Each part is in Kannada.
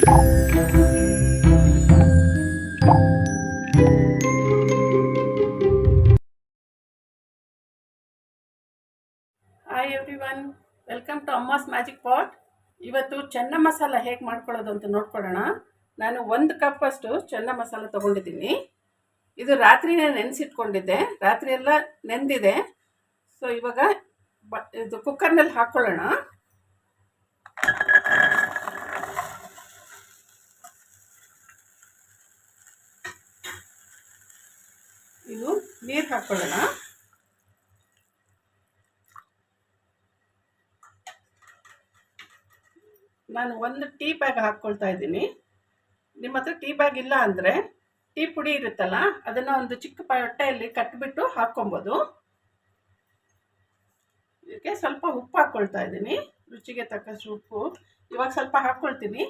Hi everyone, welcome to Amma's magic pot. ಇವತ್ತು ಚೆನ್ನ ಮಸಾಲ ಹೇಗೆ ಮಾಡ್ಕೊಳ್ಳೋದು ಅಂತ ನೋಡ್ಕೊಳ್ಳೋಣ. ನಾನು 1 ಕಪ್ ಅಷ್ಟು ಚೆನ್ನ ಮಸಾಲ ತೊಗೊಂಡಿದ್ದೀನಿ. ಇದು ರಾತ್ರಿನೇ ನೆನೆಸಿಟ್ಕೊಂಡಿದ್ದೆ, ರಾತ್ರಿ ಎಲ್ಲ ನೆಂದಿದೆ. ಸೊ ಇವಾಗ ಇದು ಕುಕ್ಕರ್ನಲ್ಲಿ ಹಾಕ್ಕೊಳ್ಳೋಣ. ಇದು ನೀರು ಹಾಕ್ಕೊಳ್ಳೋಣ. ನಾನು 1 ಟೀ ಬ್ಯಾಗ್ ಹಾಕ್ಕೊಳ್ತಾ ಇದ್ದೀನಿ. ನಿಮ್ಮ ಹತ್ರ ಟೀ ಬ್ಯಾಗ್ ಇಲ್ಲ ಅಂದರೆ ಟೀ ಪುಡಿ ಇರುತ್ತಲ್ಲ, ಅದನ್ನು ಒಂದು ಚಿಕ್ಕ ಹೊಟ್ಟೆಯಲ್ಲಿ ಕಟ್ಬಿಟ್ಟು ಹಾಕ್ಕೊಬೋದು. ಇದಕ್ಕೆ ಸ್ವಲ್ಪ ಉಪ್ಪು ಹಾಕ್ಕೊಳ್ತಾ ಇದ್ದೀನಿ, ರುಚಿಗೆ ತಕ್ಕಷ್ಟು ಉಪ್ಪು. ಇವಾಗ ಸ್ವಲ್ಪ ಹಾಕ್ಕೊಳ್ತೀನಿ,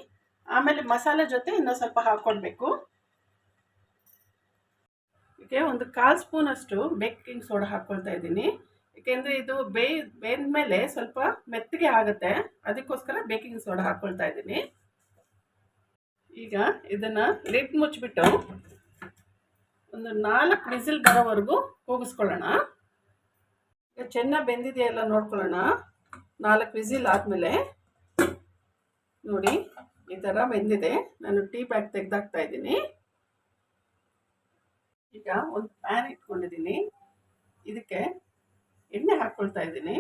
ಆಮೇಲೆ ಮಸಾಲೆ ಜೊತೆ ಇನ್ನೂ ಸ್ವಲ್ಪ ಹಾಕ್ಕೊಳ್ಬೇಕು. ಇದಕ್ಕೆ ಒಂದು 1/4 ಸ್ಪೂನ್ ಅಷ್ಟು ಬೇಕಿಂಗ್ ಸೋಡಾ ಹಾಕ್ಕೊಳ್ತಾ ಇದ್ದೀನಿ. ಏಕೆಂದರೆ ಇದು ಬೇಯ್ದ ಮೇಲೆ ಸ್ವಲ್ಪ ಮೆತ್ತಗೆ ಆಗುತ್ತೆ, ಅದಕ್ಕೋಸ್ಕರ ಬೇಕಿಂಗ್ ಸೋಡಾ ಹಾಕ್ಕೊಳ್ತಾ ಇದ್ದೀನಿ. ಈಗ ಇದನ್ನು ಲಿಡ್ ಮುಚ್ಚಿಬಿಟ್ಟು ಒಂದು 4 ವಿಸಿಲ್ ಬರೋವರೆಗೂ ಕೂಗಿಸ್ಕೊಳ್ಳೋಣ. ಈಗ ಚೆನ್ನಾಗಿ ಬೆಂದಿದೆಯಲ್ಲ ನೋಡ್ಕೊಳ್ಳೋಣ. 4 ವಿಸಿಲ್ ಆದಮೇಲೆ ನೋಡಿ ಈ ಥರ ಬೆಂದಿದೆ. ನಾನು ಟೀ ಬ್ಯಾಗ್ ತೆಗೆದಾಕ್ತಾ ಇದ್ದೀನಿ. ಈಗ ಒಂದು ಪ್ಯಾನ್ ಇಟ್ಕೊಂಡಿದ್ದೀನಿ, ಇದಕ್ಕೆ ಎಣ್ಣೆ ಹಾಕ್ಕೊಳ್ತಾ ಇದ್ದೀನಿ.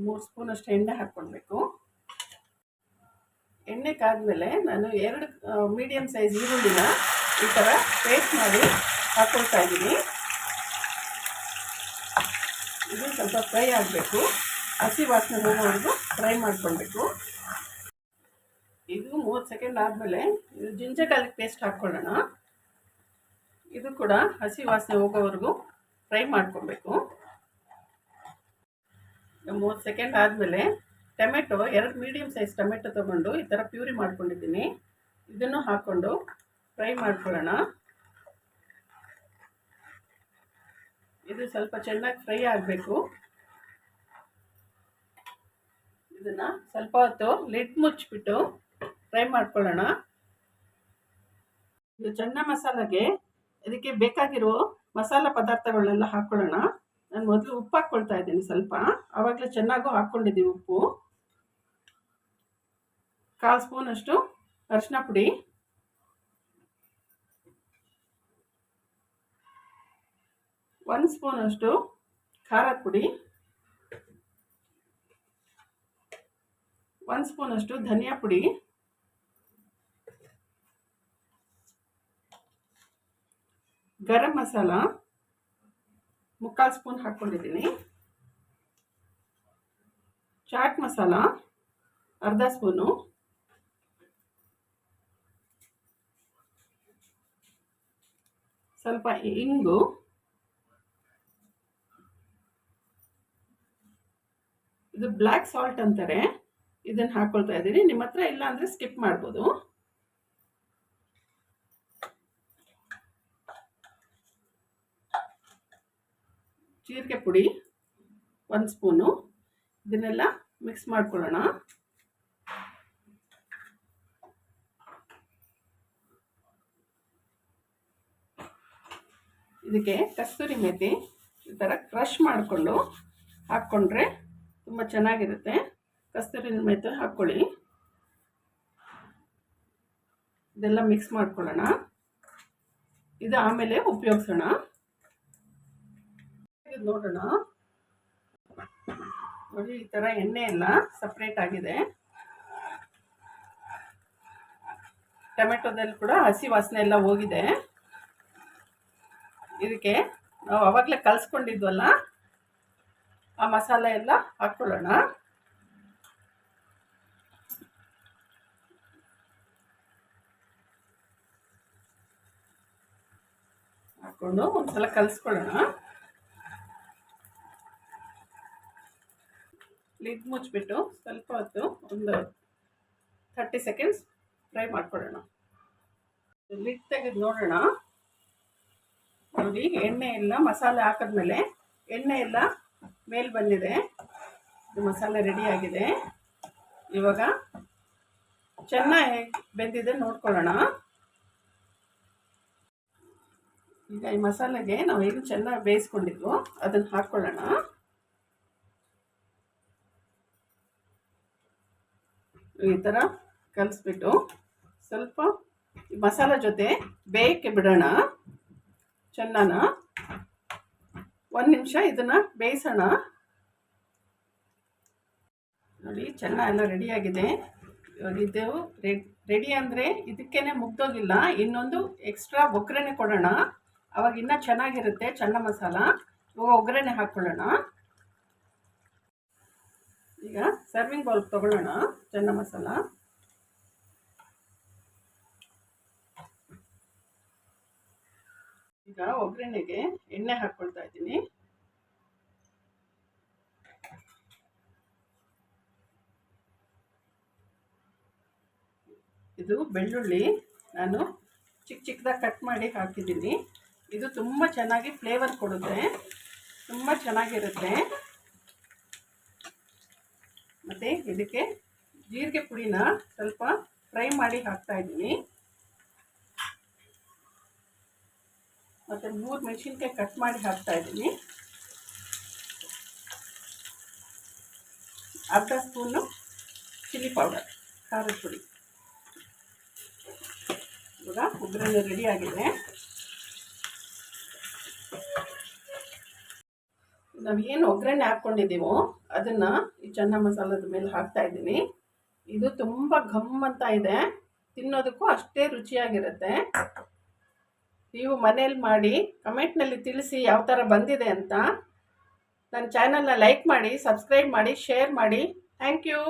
3 ಸ್ಪೂನ್ ಅಷ್ಟು ಎಣ್ಣೆ ಹಾಕ್ಕೊಳ್ಬೇಕು. ಎಣ್ಣೆ ಕಾದ್ಮೇಲೆ ನಾನು 2 ಮೀಡಿಯಮ್ ಸೈಜ್ ಈರುಳ್ಳಿನ ಈ ಥರ ಪೇಸ್ಟ್ ಮಾಡಿ ಹಾಕ್ಕೊಳ್ತಾ ಇದ್ದೀನಿ. ಇದು ಸ್ವಲ್ಪ ಫ್ರೈ ಆಗಬೇಕು, ಹಸಿ ವಾಸನೆ ಹೋಗೋವರೆಗೂ ಫ್ರೈ ಮಾಡ್ಕೊಳ್ಬೇಕು. ಇದು 3 ಸೆಕೆಂಡ್ ಆದಮೇಲೆ ಇದು ಜಿಂಜರ್ ಗಾರ್ಲಿಕ್ ಪೇಸ್ಟ್ ಹಾಕ್ಕೊಳ್ಳೋಣ. ಇದು ಕೂಡ ಹಸಿ ವಾಸನೆ ಹೋಗೋವರೆಗೂ ಫ್ರೈ ಮಾಡ್ಕೊಬೇಕು. 3 ಸೆಕೆಂಡ್ ಆದಮೇಲೆ ಟೊಮೆಟೊ 2 ಮೀಡಿಯಮ್ ಸೈಜ್ ಟೊಮೆಟೊ ತೊಗೊಂಡು ಈ ಥರ ಪ್ಯೂರಿ ಮಾಡ್ಕೊಂಡಿದ್ದೀನಿ, ಇದನ್ನು ಹಾಕ್ಕೊಂಡು ಫ್ರೈ ಮಾಡ್ಕೊಳ್ಳೋಣ. ಇದು ಸ್ವಲ್ಪ ಚೆನ್ನಾಗಿ ಫ್ರೈ ಆಗಬೇಕು. ಇದನ್ನು ಸ್ವಲ್ಪ ಹೊತ್ತು ಲಿಡ್ ಮುಚ್ಚಿಬಿಟ್ಟು ಫ್ರೈ ಮಾಡ್ಕೊಳ್ಳೋಣ. ಇದು ಚೆನ್ನ ಮಸಾಲೆಗೆ ಇದಕ್ಕೆ ಬೇಕಾಗಿರೋ ಮಸಾಲ ಪದಾರ್ಥಗಳನ್ನೆಲ್ಲ ಹಾಕ್ಕೊಳ್ಳೋಣ. ನಾನು ಮೊದಲು ಉಪ್ಪು ಹಾಕ್ಕೊಳ್ತಾ ಇದ್ದೀನಿ ಸ್ವಲ್ಪ, ಆವಾಗಲೇ ಚೆನ್ನಾಗೂ ಹಾಕ್ಕೊಂಡಿದ್ದೀವಿ ಉಪ್ಪು. 1/4 ಸ್ಪೂನ್ ಅಷ್ಟು ಅರಿಶಿನ ಪುಡಿ, 1 ಸ್ಪೂನ್ ಅಷ್ಟು ಖಾರದ ಪುಡಿ, 1 ಸ್ಪೂನ್ ಅಷ್ಟು ಧನಿಯಾ ಪುಡಿ, ಗರಂ ಮಸಾಲ 3/4 ಸ್ಪೂನ್ ಹಾಕ್ಕೊಂಡಿದ್ದೀನಿ, ಚಾಟ್ ಮಸಾಲ 1/2 ಸ್ಪೂನು, ಸ್ವಲ್ಪ ಇಂಗು, ಇದು ಬ್ಲ್ಯಾಕ್ ಸಾಲ್ಟ್ ಅಂತಾರೆ, ಇದನ್ನು ಹಾಕ್ಕೊಳ್ತಾ ಇದ್ದೀನಿ. ನಿಮ್ಮ ಹತ್ರ ಇಲ್ಲ ಅಂದರೆ ಸ್ಕಿಪ್ ಮಾಡ್ಬೋದು. ಜೀರಿಗೆ ಪುಡಿ 1 ಸ್ಪೂನು, ಇದನ್ನೆಲ್ಲ ಮಿಕ್ಸ್ ಮಾಡ್ಕೊಳ್ಳೋಣ. ಇದಕ್ಕೆ ಕಸ್ತೂರಿ ಮೇಥಿ ಈ ಥರ ಕ್ರಷ್ ಮಾಡಿಕೊಂಡು ಹಾಕ್ಕೊಂಡ್ರೆ ತುಂಬ ಚೆನ್ನಾಗಿರುತ್ತೆ. ಕಸ್ತೂರಿ ಮೇಥಿ ಹಾಕ್ಕೊಳ್ಳಿ. ಇದೆಲ್ಲ ಮಿಕ್ಸ್ ಮಾಡ್ಕೊಳ್ಳೋಣ. ಇದು ಆಮೇಲೆ ಉಪಯೋಗಿಸೋಣ. ನೋಡೋಣ, ನೋಡಿ ಈ ಥರ ಎಣ್ಣೆ ಎಲ್ಲ ಸಪ್ರೇಟ್ ಆಗಿದೆ. ಟೊಮೆಟೊದಲ್ಲಿ ಕೂಡ ಹಸಿ ವಾಸನೆ ಎಲ್ಲ ಹೋಗಿದೆ. ಇದಕ್ಕೆ ನಾವು ಆವಾಗಲೇ ಕಲಿಸ್ಕೊಂಡಿದ್ವಲ್ಲ ಆ ಮಸಾಲೆ ಎಲ್ಲ ಹಾಕ್ಕೊಳ್ಳೋಣ. ಹಾಕ್ಕೊಂಡು ಒಂದ್ಸಲ ಕಲಿಸ್ಕೊಳ್ಳೋಣ. ಲಿಡ್ ಮುಚ್ಚಿಬಿಟ್ಟು ಸ್ವಲ್ಪ ಹೊತ್ತು ಒಂದು 30 ಸೆಕೆಂಡ್ಸ್ ಫ್ರೈ ಮಾಡ್ಕೊಳ್ಳೋಣ. ಲಿಡ್ ತೆಗೆದು ನೋಡೋಣ. ನೋಡಿ ಎಣ್ಣೆ ಎಲ್ಲ ಮಸಾಲೆ ಹಾಕಿದ್ಮೇಲೆ ಎಣ್ಣೆ ಎಲ್ಲ ಮೇಲೆ ಬಂದಿದೆ. ಇದು ಮಸಾಲೆ ರೆಡಿ ಆಗಿದೆ. ಇವಾಗ ಚೆನ್ನಾಗಿ ಬೆಂದಿದೆ ನೋಡ್ಕೊಳ್ಳೋಣ. ಈಗ ಈ ಮಸಾಲೆಗೆ ನಾವು ಏನು ಚೆನ್ನಾಗಿ ಬೇಯಿಸ್ಕೊಂಡಿದ್ವು ಅದನ್ನು ಹಾಕ್ಕೊಳ್ಳೋಣ. ಈ ಥರ ಕಲಿಸ್ಬಿಟ್ಟು ಸ್ವಲ್ಪ ಮಸಾಲೆ ಜೊತೆ ಬೇಯಕ್ಕೆ ಬಿಡೋಣ. ಚೆನ್ನಾನ 1 ನಿಮಿಷ ಇದನ್ನು ಬೇಯಿಸೋಣ. ನೋಡಿ ಚೆನ್ನಾಗೆಲ್ಲ ರೆಡಿಯಾಗಿದೆ. ಇವಾಗ ಇದು ರೆಡಿ ಅಂದರೆ ಇದಕ್ಕೇನೆ ಮುಗ್ದೋಗಿಲ್ಲ, ಇನ್ನೊಂದು ಎಕ್ಸ್ಟ್ರಾ ಒಗ್ಗರಣೆ ಕೊಡೋಣ. ಅವಾಗ ಇನ್ನೂ ಚೆನ್ನಾಗಿರುತ್ತೆ ಚೆನ್ನ ಮಸಾಲ. ಇವಾಗ ಒಗ್ಗರಣೆ ಹಾಕ್ಕೊಳ್ಳೋಣ. ಈಗ ಸರ್ವಿಂಗ್ ಬೌಲ್ ತೊಗೊಳ್ಳೋಣ ಚೆನ್ನ ಮಸಾಲ. ಈಗ ಒಗ್ಗರಣೆಗೆ ಎಣ್ಣೆ ಹಾಕ್ಕೊಳ್ತಾ ಇದ್ದೀನಿ. ಇದು ಬೆಳ್ಳುಳ್ಳಿ ನಾನು ಚಿಕ್ಕದಾಗಿ ಕಟ್ ಮಾಡಿ ಹಾಕಿದ್ದೀನಿ. ಇದು ತುಂಬ ಚೆನ್ನಾಗಿ ಫ್ಲೇವರ್ ಕೊಡುತ್ತೆ, ತುಂಬ ಚೆನ್ನಾಗಿರುತ್ತೆ. ಮತ್ತು ಇದಕ್ಕೆ ಜೀರಿಗೆ ಪುಡಿನ ಸ್ವಲ್ಪ ಫ್ರೈ ಮಾಡಿ ಹಾಕ್ತಾ ಇದ್ದೀನಿ. ಮತ್ತು 3 ಮೆಣಸಿನ್ಕಾಯಿ ಕಟ್ ಮಾಡಿ ಹಾಕ್ತಾ ಇದ್ದೀನಿ. ಅರ್ಧ ಸ್ಪೂನು ಚಿಲ್ಲಿ ಪೌಡರ್, ಖಾರದ ಪುಡಿ. ಇವಾಗ ಒಗ್ಗರಣೆ ರೆಡಿಯಾಗಿದೆ. ನಾವೇನು ಒಗ್ಗರಣೆ ಹಾಕ್ಕೊಂಡಿದ್ದೀವೋ ಅದನ್ನು ಈ ಚೆನ್ನ ಮಸಾಲದ ಮೇಲೆ ಹಾಕ್ತಾ ಇದ್ದೀನಿ. ಇದು ತುಂಬ ಘಮ್ ಅಂತ ಇದೆ, ತಿನ್ನೋದಕ್ಕೂ ಅಷ್ಟೇ ರುಚಿಯಾಗಿರುತ್ತೆ. ನೀವು ಮನೇಲಿ ಮಾಡಿ ಕಮೆಂಟ್ನಲ್ಲಿ ತಿಳಿಸಿ ಯಾವ ಥರ ಬಂದಿದೆ ಅಂತ. ನನ್ನ ಚಾನಲ್ನ ಲೈಕ್ ಮಾಡಿ, ಸಬ್ಸ್ಕ್ರೈಬ್ ಮಾಡಿ, ಶೇರ್ ಮಾಡಿ. Thank you.